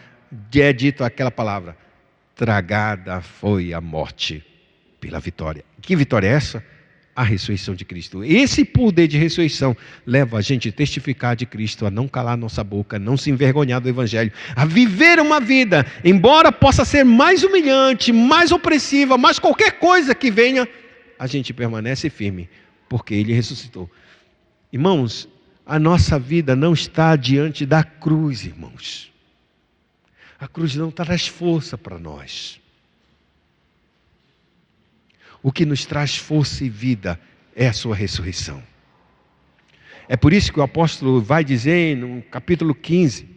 é dito aquela palavra: tragada foi a morte pela vitória. Que vitória é essa? A ressurreição de Cristo. Esse poder de ressurreição leva a gente a testificar de Cristo, a não calar nossa boca, a não se envergonhar do Evangelho, a viver uma vida, embora possa ser mais humilhante, mais opressiva, mais qualquer coisa que venha, a gente permanece firme, porque Ele ressuscitou. Irmãos, a nossa vida não está diante da cruz, irmãos. A cruz não traz força para nós. O que nos traz força e vida é a sua ressurreição. É por isso que o apóstolo vai dizer no capítulo 15,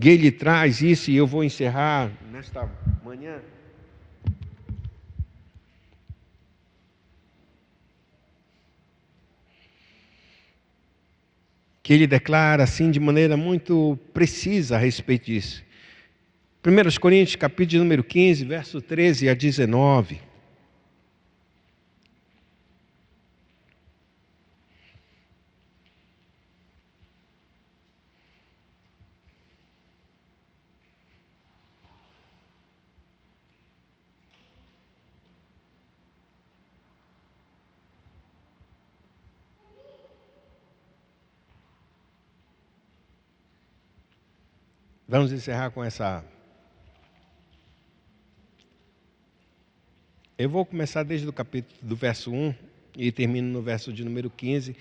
que ele traz isso, e eu vou encerrar nesta manhã. Que ele declara assim de maneira muito precisa a respeito disso. 1 Coríntios, capítulo número 15, verso 13 a 19. Vamos encerrar com Eu vou começar desde o capítulo do verso 1 e termino no verso de número 15,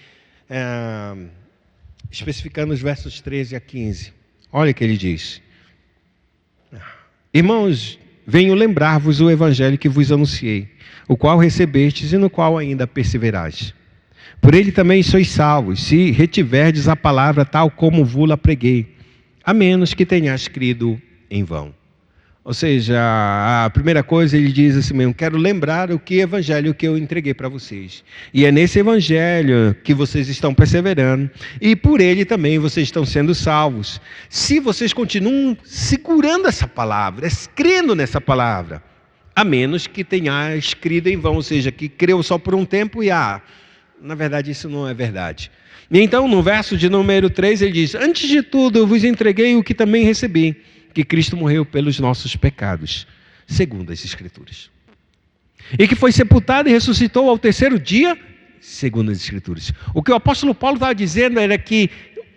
especificando os versos 13 a 15. Olha o que ele diz. Irmãos, venho lembrar-vos o evangelho que vos anunciei, o qual recebestes e no qual ainda perseverais. Por ele também sois salvos, se retiverdes a palavra tal como vos-la preguei, a menos que tenhas crido em vão. Ou seja, a primeira coisa ele diz assim mesmo: quero lembrar o que evangelho que eu entreguei para vocês. E é nesse evangelho que vocês estão perseverando. E por ele também vocês estão sendo salvos. Se vocês continuam segurando essa palavra, crendo nessa palavra. A menos que tenhas crido em vão. Ou seja, que creu só por um tempo e na verdade isso não é verdade. E então no verso de número 3 ele diz: antes de tudo eu vos entreguei o que também recebi, que Cristo morreu pelos nossos pecados, segundo as Escrituras. E que foi sepultado e ressuscitou ao terceiro dia, segundo as Escrituras. O que o apóstolo Paulo estava dizendo era que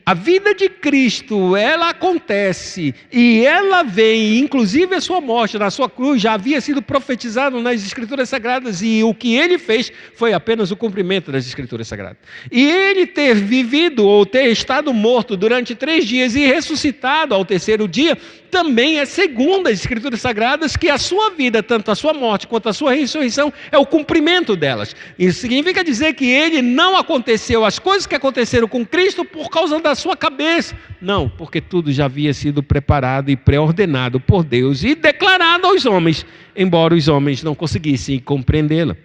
a vida de Cristo, ela acontece e ela vem, inclusive a sua morte na sua cruz já havia sido profetizado nas Escrituras Sagradas, e o que ele fez foi apenas o cumprimento das Escrituras Sagradas. E ele ter vivido ou ter estado morto durante 3 dias e ressuscitado ao terceiro dia, também é segundo as Escrituras Sagradas que a sua vida, tanto a sua morte quanto a sua ressurreição, é o cumprimento delas. Isso significa dizer que ele não aconteceu, as coisas que aconteceram com Cristo por causa da sua cabeça. Não, porque tudo já havia sido preparado e pré-ordenado por Deus e declarado aos homens, embora os homens não conseguissem compreendê-la.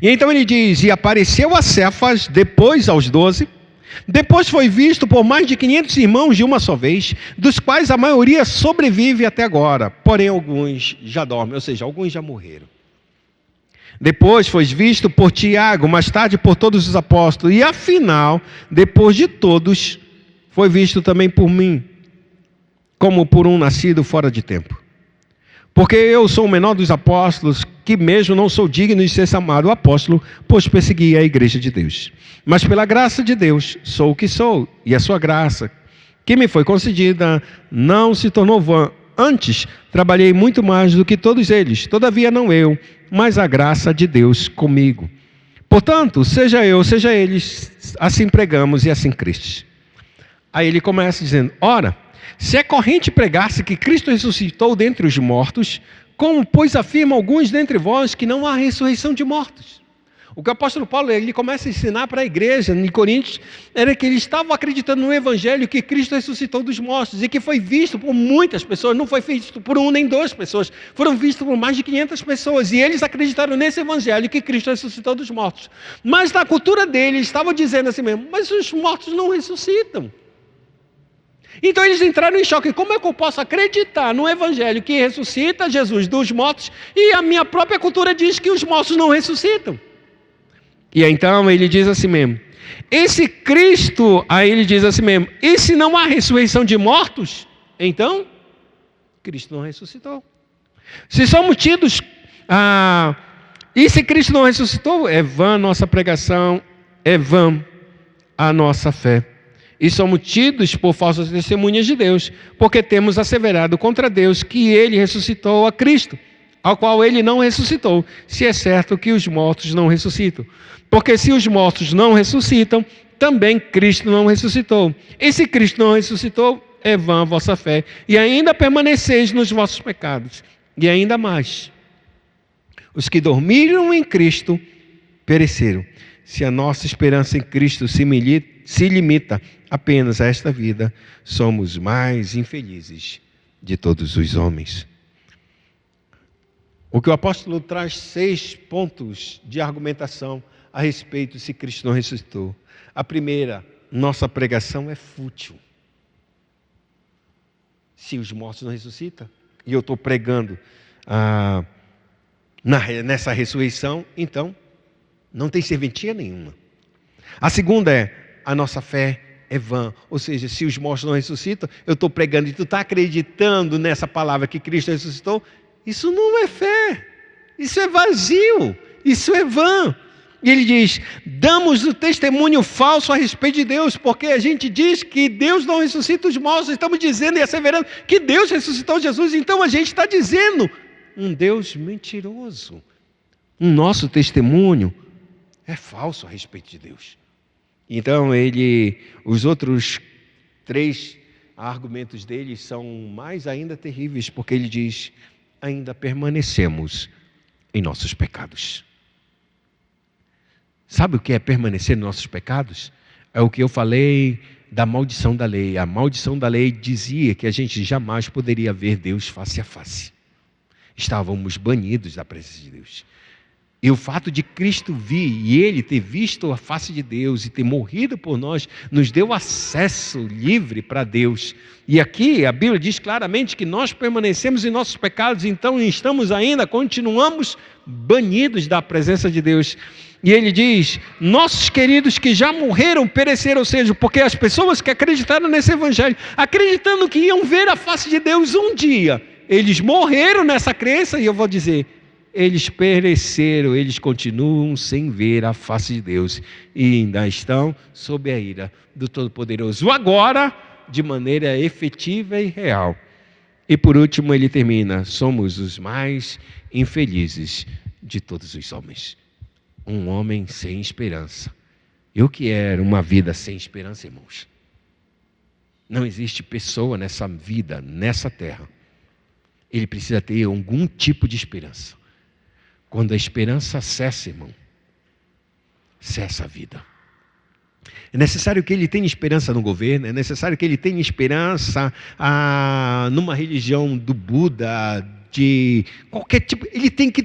E então ele diz: e apareceu a Cefas, depois aos 12, depois foi visto por mais de 500 irmãos de uma só vez, dos quais a maioria sobrevive até agora, porém alguns já dormem, ou seja, alguns já morreram. Depois foi visto por Tiago, mais tarde por todos os apóstolos, e afinal, depois de todos, foi visto também por mim, como por um nascido fora de tempo. Porque eu sou o menor dos apóstolos, que mesmo não sou digno de ser chamado apóstolo, pois persegui a igreja de Deus. Mas pela graça de Deus, sou o que sou, e a sua graça, que me foi concedida, não se tornou vã. Antes, trabalhei muito mais do que todos eles, todavia não eu, mas a graça de Deus comigo. Portanto, seja eu, seja eles, assim pregamos e assim crestes. Aí ele começa dizendo: ora, se é corrente pregar-se que Cristo ressuscitou dentre os mortos, como pois afirmam alguns dentre vós que não há ressurreição de mortos? O que o apóstolo Paulo ele começa a ensinar para a igreja em Coríntios era que eles estavam acreditando no evangelho que Cristo ressuscitou dos mortos e que foi visto por muitas pessoas, não foi visto por 1 nem 2 pessoas, foram vistos por mais de 500 pessoas, e eles acreditaram nesse evangelho que Cristo ressuscitou dos mortos. Mas na cultura deles estavam dizendo assim mesmo: mas os mortos não ressuscitam. Então eles entraram em choque: como é que eu posso acreditar no evangelho que ressuscita Jesus dos mortos e a minha própria cultura diz que os mortos não ressuscitam? E então ele diz assim mesmo: esse Cristo, aí ele diz assim mesmo, e se não há ressurreição de mortos, então Cristo não ressuscitou. Se somos tidos, e se Cristo não ressuscitou, é vã a nossa pregação, é vã a nossa fé. E somos tidos por falsas testemunhas de Deus, porque temos asseverado contra Deus que ele ressuscitou a Cristo, ao qual ele não ressuscitou, se é certo que os mortos não ressuscitam. Porque se os mortos não ressuscitam, também Cristo não ressuscitou. E se Cristo não ressuscitou, é vã a vossa fé, e ainda permaneceis nos vossos pecados. E ainda mais, os que dormiram em Cristo pereceram. Se a nossa esperança em Cristo se limita apenas a esta vida, somos mais infelizes de todos os homens. O que o apóstolo traz 6 pontos de argumentação a respeito de se Cristo não ressuscitou. A primeira: nossa pregação é fútil. Se os mortos não ressuscitam, e eu estou pregando nessa ressurreição, então não tem serventia nenhuma. A segunda é: a nossa fé é vã. Ou seja, se os mortos não ressuscitam, eu estou pregando e tu está acreditando nessa palavra que Cristo ressuscitou, isso não é fé, isso é vazio, isso é vã. E ele diz: damos o testemunho falso a respeito de Deus, porque a gente diz que Deus não ressuscita os mortos, estamos dizendo e asseverando que Deus ressuscitou Jesus, então a gente está dizendo um Deus mentiroso. O nosso testemunho é falso a respeito de Deus. Então, os outros 3 argumentos dele são mais ainda terríveis, porque ele diz: ainda permanecemos em nossos pecados. Sabe o que é permanecer em nossos pecados? É o que eu falei da maldição da lei. A maldição da lei dizia que a gente jamais poderia ver Deus face a face. Estávamos banidos da presença de Deus. E o fato de Cristo vir e Ele ter visto a face de Deus e ter morrido por nós, nos deu acesso livre para Deus. E aqui a Bíblia diz claramente que nós permanecemos em nossos pecados, então continuamos banidos da presença de Deus. E ele diz: nossos queridos que já morreram, pereceram, ou seja, porque as pessoas que acreditaram nesse evangelho, acreditando que iam ver a face de Deus um dia, eles morreram nessa crença, e eu vou dizer, eles pereceram, eles continuam sem ver a face de Deus e ainda estão sob a ira do Todo-Poderoso, agora de maneira efetiva e real. E por último ele termina: somos os mais infelizes de todos os homens. Um homem sem esperança. Eu quero uma vida sem esperança, irmãos. Não existe pessoa nessa vida, nessa terra. Ele precisa ter algum tipo de esperança. Quando a esperança cessa, irmão, cessa a vida. É necessário que ele tenha esperança no governo, é necessário que ele tenha esperança numa religião do Buda, de qualquer tipo. Ele tem que